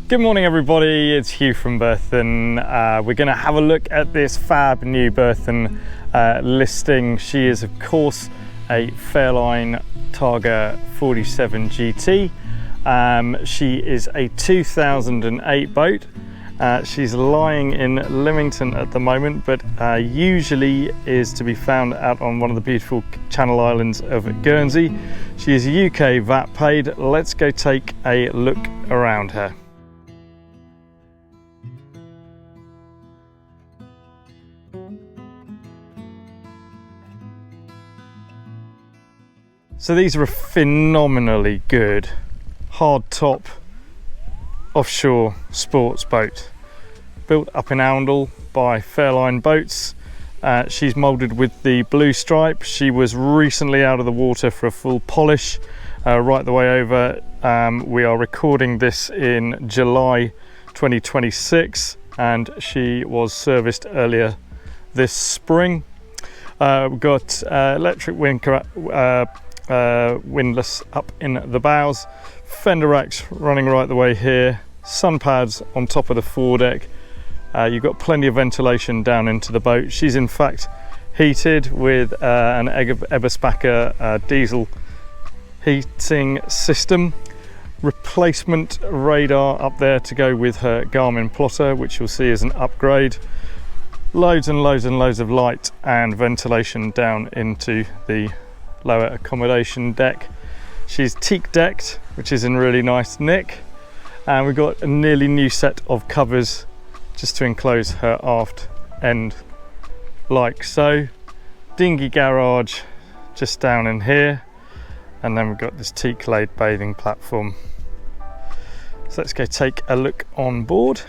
Good morning everybody, it's Hugh from Berthon. We're going to have a look at this fab new Berthon listing. She is of course a Fairline Targa 47 GT. She is a 2008 boat. She's lying in Leamington at the moment, but usually is to be found out on one of the beautiful Channel Islands of Guernsey. She is UK VAT paid. Let's go take a look around her. So these are a phenomenally good hardtop offshore sports boat, built up in Oundle by Fairline Boats. She's moulded with the blue stripe. She was recently out of the water for a full polish right the way over. We are recording this in July 2026 and she was serviced earlier this spring. We've got electric windlass up in the bows, fender racks running right the way here, sun pads on top of the foredeck. You've got plenty of ventilation down into the boat. She's in fact heated with an Eberspacher diesel heating system. Replacement radar up there to go with her Garmin plotter, which you'll see is an upgrade. Loads and loads and loads of light and ventilation down into the lower accommodation deck. She's teak decked, which is in really nice nick, and we've got a nearly new set of covers just to enclose her aft end like so. Dinghy garage just down in here, and then we've got this teak laid bathing platform. So let's go take a look on board.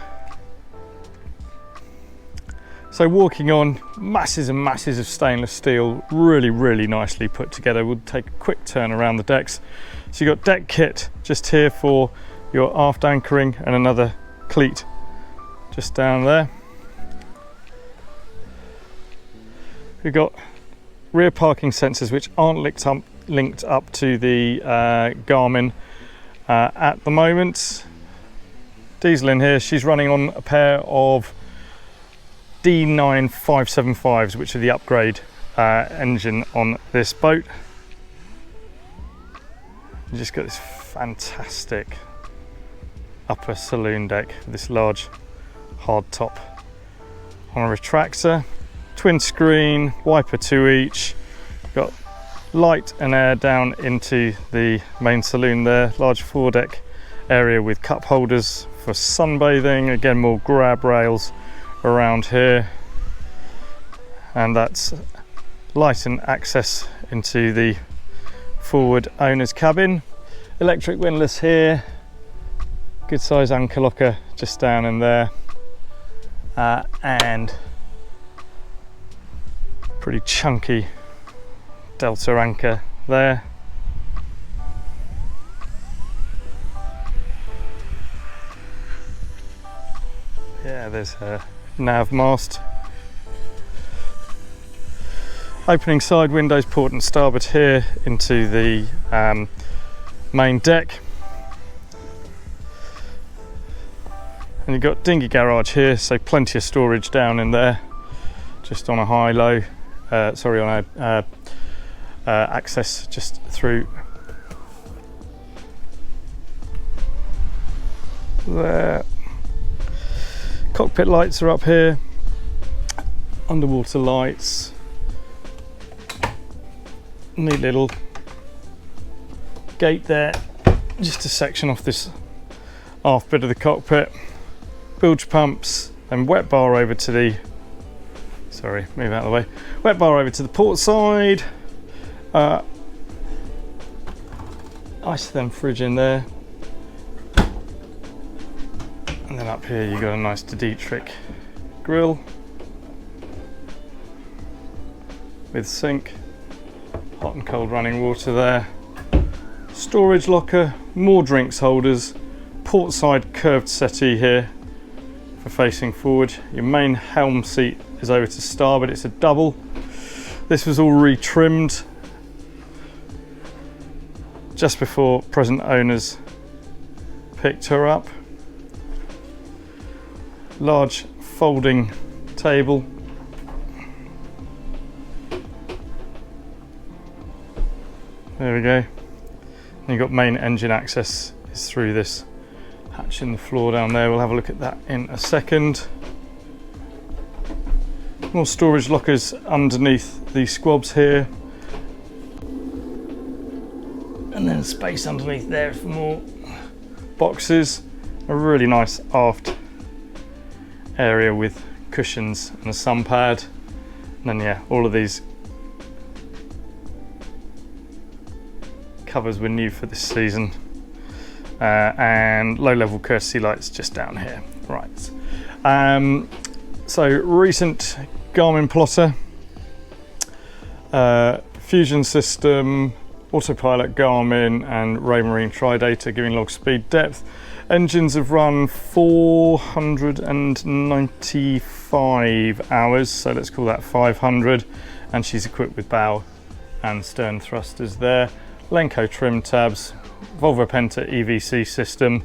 So walking on, masses and masses of stainless steel, really nicely put together. We'll take a quick turn around the decks. So you've got deck kit just here for your aft anchoring, and another cleat just down there. We've got rear parking sensors which aren't linked up to the Garmin at the moment. Diesel in here. She's running on a pair of D9-575s, which are the upgrade engine on this boat. You just got this fantastic upper saloon deck with this large hard top on a retractor, twin screen, wiper to each. Got light and air down into the main saloon there, large foredeck area with cup holders for sunbathing, again more grab rails around here, and that's light and access into the forward owner's cabin. Electric windlass here, good size anchor locker just down in there, and pretty chunky delta anchor there. Yeah, there's her nav mast. Opening side windows, port and starboard here into the main deck. And you've got dinghy garage here, so plenty of storage down in there, just on a high-low, on a access just through there. Cockpit lights are up here, underwater lights, neat little gate there, just to section off this aft bit of the cockpit. Bilge pumps, and wet bar over to the, move out of the way, wet bar over to the port side. Ice then fridge in there. And then up here you've got a nice Dietrich grill with sink, hot and cold running water there. Storage locker, more drinks holders, port side curved settee here for facing forward. Your main helm seat is over to starboard, it's a double. This was all retrimmed just before present owners picked her up. large folding table. There we go. And you've got main engine access is through this hatch in the floor down there. We'll have a look at that in a second. More storage lockers underneath the squabs here. And then space underneath there for more boxes. A really nice aft area with cushions and a sun pad. And then yeah, all of these covers were new for this season. And low level courtesy lights just down here. Right. So recent Garmin plotter, fusion system, autopilot Garmin and Raymarine Tridata giving log speed depth. Engines have run 495 hours, so let's call that 500, and she's equipped with bow and stern thrusters there. Lenco trim tabs, Volvo Penta EVC system.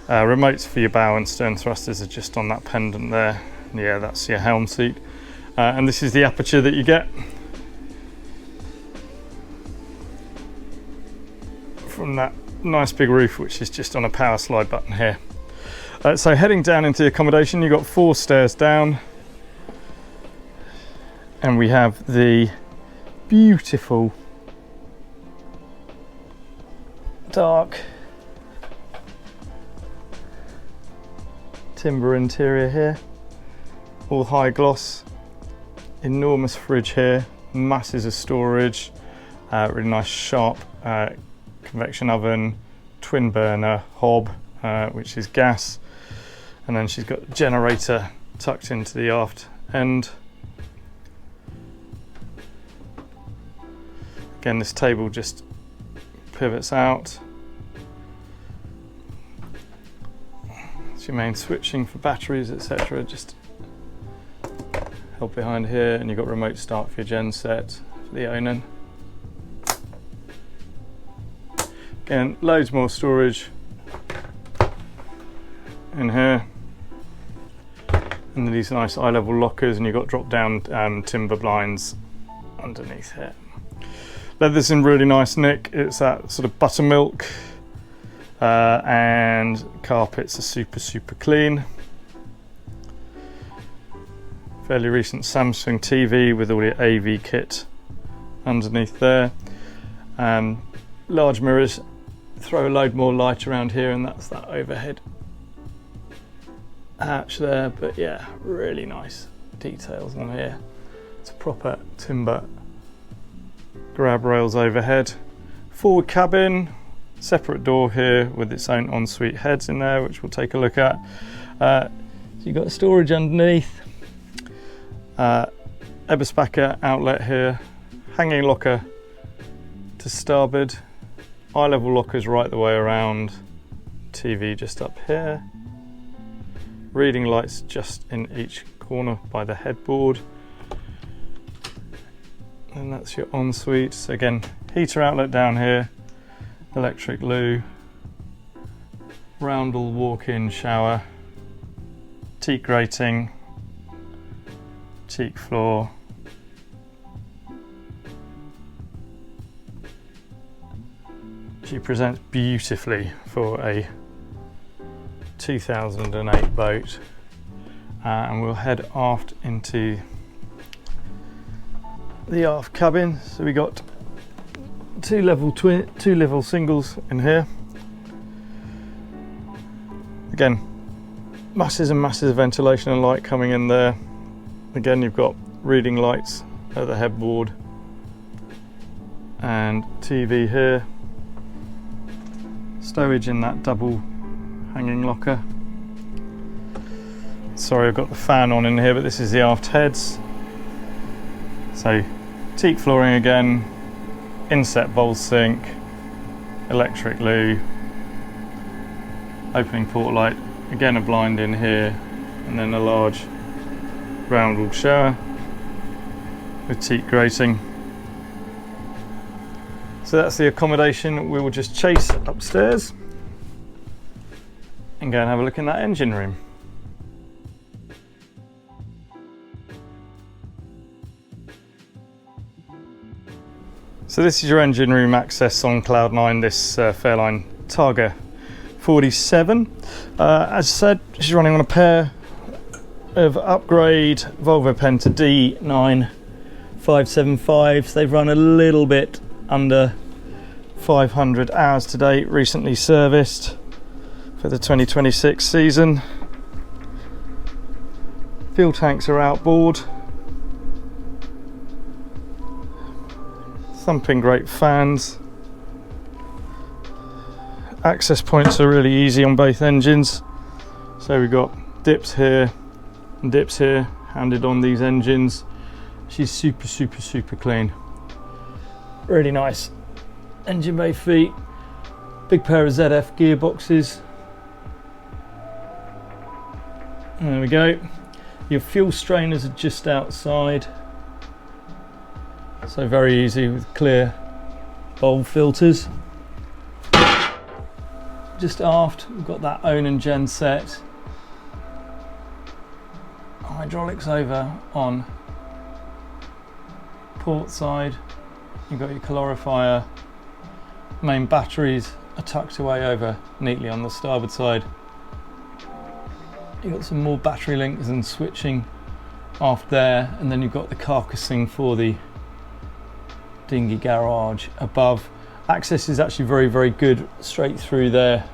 Remotes for your bow and stern thrusters are just on that pendant there. Yeah, that's your helm seat. And this is the aperture that you get from that nice big roof, which is just on a power slide button here. So heading down into the accommodation, you've got 4 stairs down, and we have the beautiful dark timber interior here, all high gloss, enormous fridge here, masses of storage, really nice sharp convection oven, twin burner hob, which is gas, and then she's got the generator tucked into the aft end. Again, this table just pivots out. It's your main switching for batteries, etc. Just held behind here, and you've got remote start for your gen set for the Onan. Again, loads more storage in here, and these nice eye level lockers, and you've got drop down timber blinds underneath here. Leather's in really nice nick. It's that sort of buttermilk, and carpets are super clean. Fairly recent Samsung TV with all your AV kit underneath there. Large mirrors throw a load more light around here, and that's that overhead hatch there. But yeah, really nice details on here. It's a proper timber grab rails overhead. Forward cabin, separate door here with its own ensuite heads in there, which we'll take a look at. So you've got storage underneath, Eberspacher outlet here, hanging locker to starboard, eye level lockers right the way around, TV just up here, reading lights just in each corner by the headboard. And that's your ensuite. So again, heater outlet down here, electric loo, roundel walk-in shower, teak grating, teak floor, she presents beautifully for a 2008 boat. And we'll head aft into the aft cabin. So we got two level singles in here. Again, masses and masses of ventilation and light coming in there. Again, you've got reading lights at the headboard and TV here. Stowage in that double hanging locker. Sorry, I've got the fan on in here, but this is the aft heads. So teak flooring again, inset bowl sink, electric loo, opening port light, again a blind in here, and then a large roundel shower with teak grating. So that's the accommodation. We will just chase upstairs and go and have a look in that engine room. So this is your engine room access on Cloud 9, this Fairline Targa 47. As I said, she's running on a pair of upgrade Volvo D9-575s. They've run a little bit under 500 hours to date, recently serviced for the 2026 season. Fuel tanks are outboard. Thumping great fans. Access points are really easy on both engines. So we've got dips here and dips here handed on these engines. She's super clean. Really nice engine bay feet. Big pair of ZF gearboxes. There we go. Your fuel strainers are just outside. So very easy with clear bulb filters. Just aft, we've got that Onan gen set. Hydraulics over on port side. You've got your calorifier. Main batteries are tucked away over neatly on the starboard side. You've got some more battery links and switching aft there, and then you've got the carcassing for the dinghy garage above. Access is actually very good straight through there,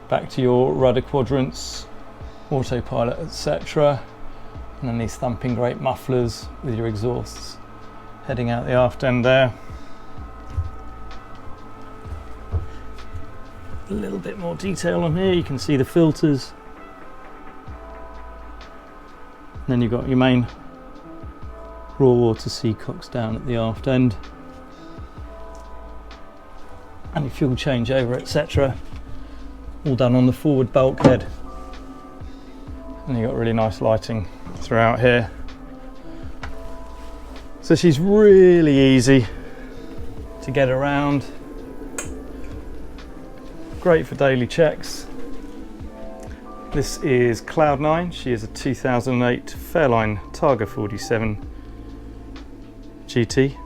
back to your rudder quadrants, autopilot, etc. And then these thumping great mufflers with your exhausts heading out the aft end there. A little bit more detail on here, you can see the filters. And then you've got your main raw water seacocks down at the aft end. And your fuel changeover, etc. All done on the forward bulkhead. And you've got really nice lighting throughout here. So she's really easy to get around. Great for daily checks. This is Cloud 9. She is a 2008 Fairline Targa 47 GT.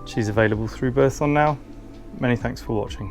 She's available through Berthon now. Many thanks for watching.